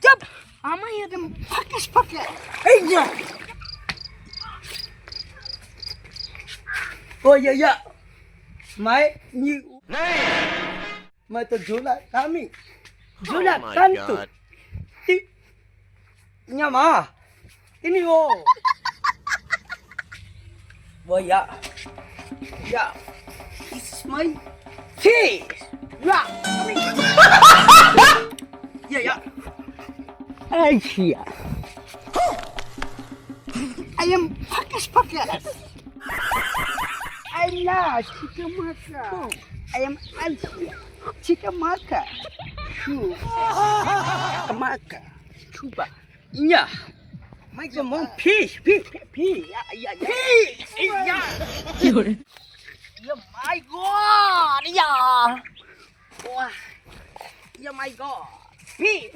চুপ আমার এতে ফাঁকিস ফাঁকে এই যে ओ या मैं तो झूला कामी झूला kantu nyama ini oh ya this is my fish ya ya Asia I am Pakas I love chicken maka. I am Asia. Chicken maka. Maka. Cuba. Iya. My God, fish. Ya. Iya. Ya my God. Ya. Wah. Ya my God. Fish.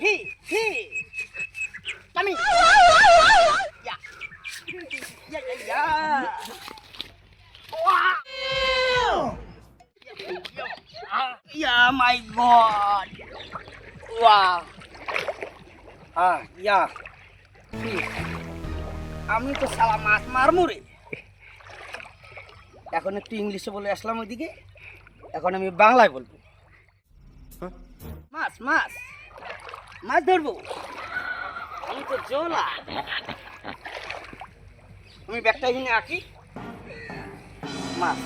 Kami. Ya. Ya. Yeah, my God. Wow. Yeah. আমি তো সালা মাছ মারমু রে। এখন একটু ইংলিশে বলে আসলাম ওইদিকে। এখন আমি বাংলায় বলবো। মাছ ধরবো। আমি তো জোলা। আমি ব্যাগটা এখানে আঁকি। মাছ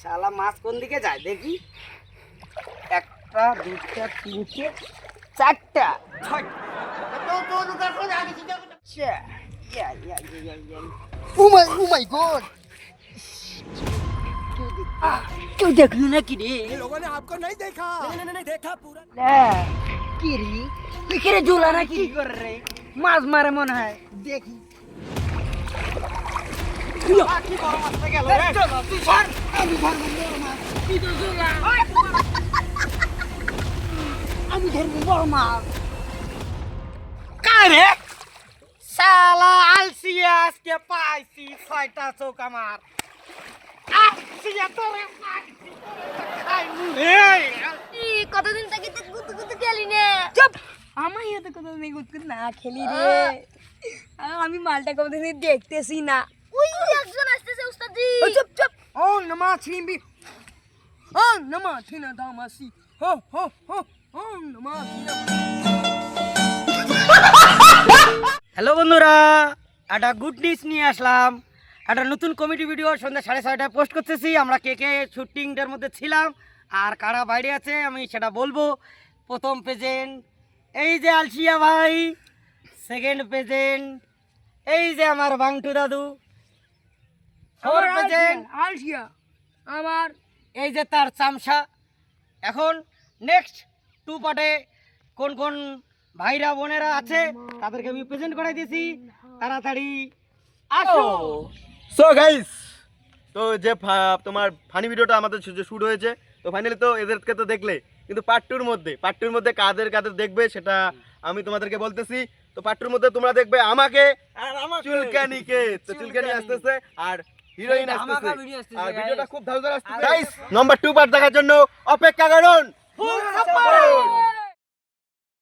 শালা মাছ কোন দিকে যায় দেখি একটা দুটা তিনটে চারটা ছয়টা गॉड क्यों देखने ना कि रे लोगों ने आपको नहीं देखा नहीं देखा पूरा किरी झूला ना की कर रहे माछ मारे मन है देखी কি বড় মাছটা গেল রে চলো তুই ছাড় আমি ধরবো বড় মাছ তুই তো জোলা আমি ধরবো বড় মাছ কাই রে শালা আলসিয়া আজকে পাইছি ছয়টা চোখ আমার আলসিয়া তোরে পাইছি খাই রে কতদিন থেকে গুতগুত খেলি না চুপ আমার এত কতদিন গুতগুত না খেলি রে আমি মালটা কতদিন দেখতেছি না ওই একজন আসতেছে উস্তাদজি চুপ ওম নমঃ শিম্বি ওম নমঃ থিনা দামাসি হো ওম নমঃ থিনা হ্যালো বন্ধুরা একটা গুড নিউজ নিয়ে আসলাম একটা নতুন কমেডি ভিডিও সন্ধ্যা 6:30টায় পোস্ট করতেছি আমরা কে শুটিংটার মধ্যে ছিলাম আর কারা বাইরে আছে আমি সেটা বলবো প্রথম প্রেজেন্ট এই যে আলসিয়া ভাই সেকেন্ড প্রেজেন্ট এই যে আমার বাংটু দাদু আলসিয়া আমার এই যে তার চামচা এখন নেক্সট 2 পার্টে কোন কোন ভাইরা বোনেরা আছে তাদেরকে আমি প্রেজেন্ট করে দিয়েছি তাড়াতাড়ি আসো সো গাইস তো যে তোমার ফানি ভিডিওটা আমাদের যে শুট হয়েছে তো ফাইনালি তো এদেরকে তো দেখলে কিন্তু পার্ট 2 এর মধ্যে কাদের দেখবে সেটা আমি তোমাদেরকে বলতেছি তো পার্ট 2 এর মধ্যে তোমরা দেখবে আমাকে আর আমার চুলকানিকে তো চুলকানি আসতেছে আর হিরোইন আসতেছে আর ভিডিওটা খুব ভালো আসতেছে গাইস নাম্বার 2 পার্ট দেখার জন্য অপেক্ষা করুন ফুল সাপোর্ট